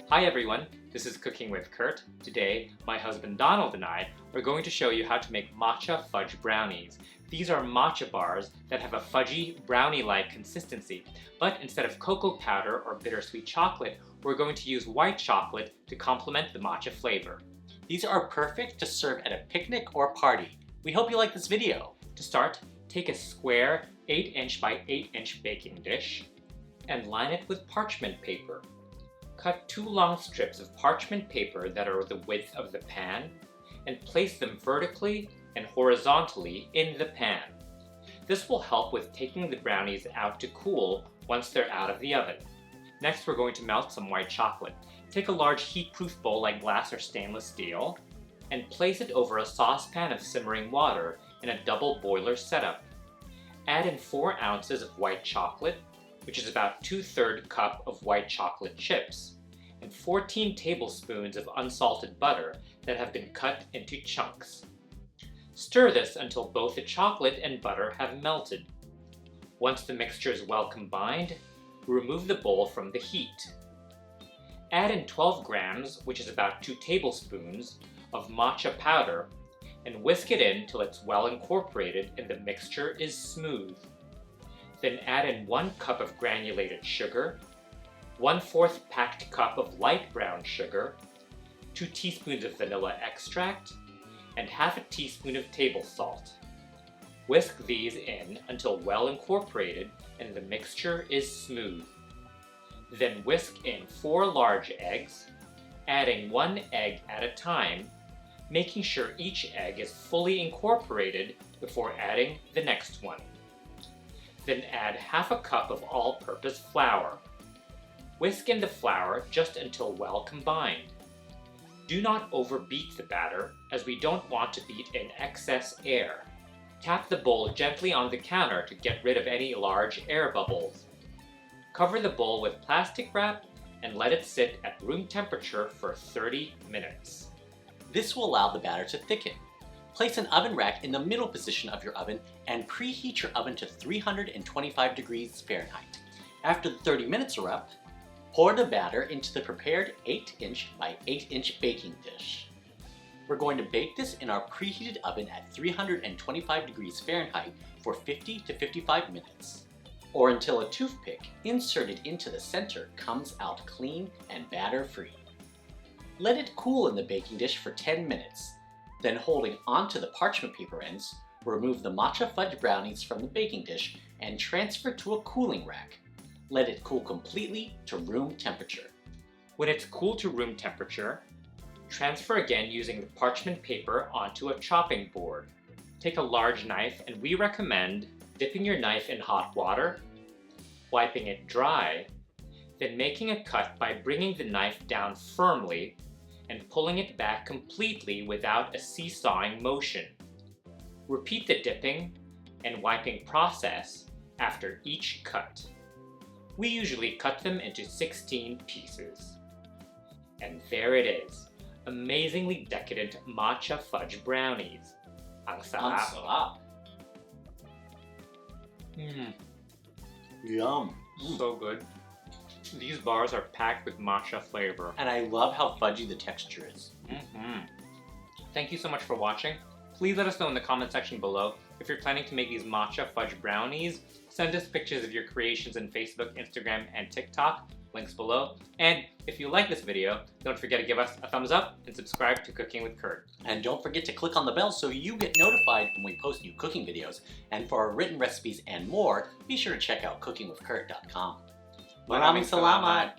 Hi everyone, this is Cooking with Kurt. Today, my husband Donald and I are going to show you how to make matcha fudge brownies. These are matcha bars that have a fudgy, brownie-like consistency, but instead of cocoa powder or bittersweet chocolate, we're going to use white chocolate to complement the matcha flavor. These are perfect to serve at a picnic or party. We hope you like this video. To start, take a square 8" by 8" baking dish and line it with parchment paper. Cut 2 long strips of parchment paper that are the width of the pan and place them vertically and horizontally in the pan. This will help with taking the brownies out to cool once they're out of the oven. Next, we're going to melt some white chocolate. Take a large heat-proof bowl like glass or stainless steel and place it over a saucepan of simmering water in a double boiler setup. Add in 4 ounces of white chocolate, which is about 2/3 cup of white chocolate chips, and 14 tablespoons of unsalted butter that have been cut into chunks. Stir this until both the chocolate and butter have melted. Once the mixture is well combined, remove the bowl from the heat. Add in 12 grams, which is about 2 tablespoons, of matcha powder and whisk it in till it's well incorporated and the mixture is smooth. Then add in 1 cup of granulated sugar, 1/4 packed cup of light brown sugar, 2 teaspoons of vanilla extract, and ½ teaspoon of table salt. Whisk these in until well incorporated and the mixture is smooth. Then whisk in 4 large eggs, adding 1 egg at a time, making sure each egg is fully incorporated before adding the next one. Then add ½ cup of all-purpose flour. Whisk in the flour just until well combined. Do not overbeat the batter, as we don't want to beat in excess air. Tap the bowl gently on the counter to get rid of any large air bubbles. Cover the bowl with plastic wrap and let it sit at room temperature for 30 minutes. This will allow the batter to thicken. Place an oven rack in the middle position of your oven and preheat your oven to 325 degrees Fahrenheit. After the 30 minutes are up, pour the batter into the prepared 8" by 8" baking dish. We're going to bake this in our preheated oven at 325 degrees Fahrenheit for 50 to 55 minutes, or until a toothpick inserted into the center comes out clean and batter-free. Let it cool in the baking dish for 10 minutes. Then, holding onto the parchment paper ends, remove the matcha fudge brownies from the baking dish and transfer to a cooling rack. Let it cool completely to room temperature. When it's cool to room temperature, transfer again using the parchment paper onto a chopping board. Take a large knife, and we recommend dipping your knife in hot water, wiping it dry, then making a cut by bringing the knife down firmly and pulling it back completely without a seesawing motion. Repeat the dipping and wiping process after each cut. We usually cut them into 16 pieces. And there it is, amazingly decadent matcha fudge brownies. Ang sarap. Yum. So good. These bars are packed with matcha flavor. And I love how fudgy the texture is. Thank you so much for watching. Please let us know in the comment section below if you're planning to make these matcha fudge brownies. Send us pictures of your creations on Facebook, Instagram, and TikTok. Links below. And if you like this video, don't forget to give us a thumbs up and subscribe to Cooking with Kurt. And don't forget to click on the bell so you get notified when we post new cooking videos. And for our written recipes and more, be sure to check out cookingwithkurt.com. Maraming salamat!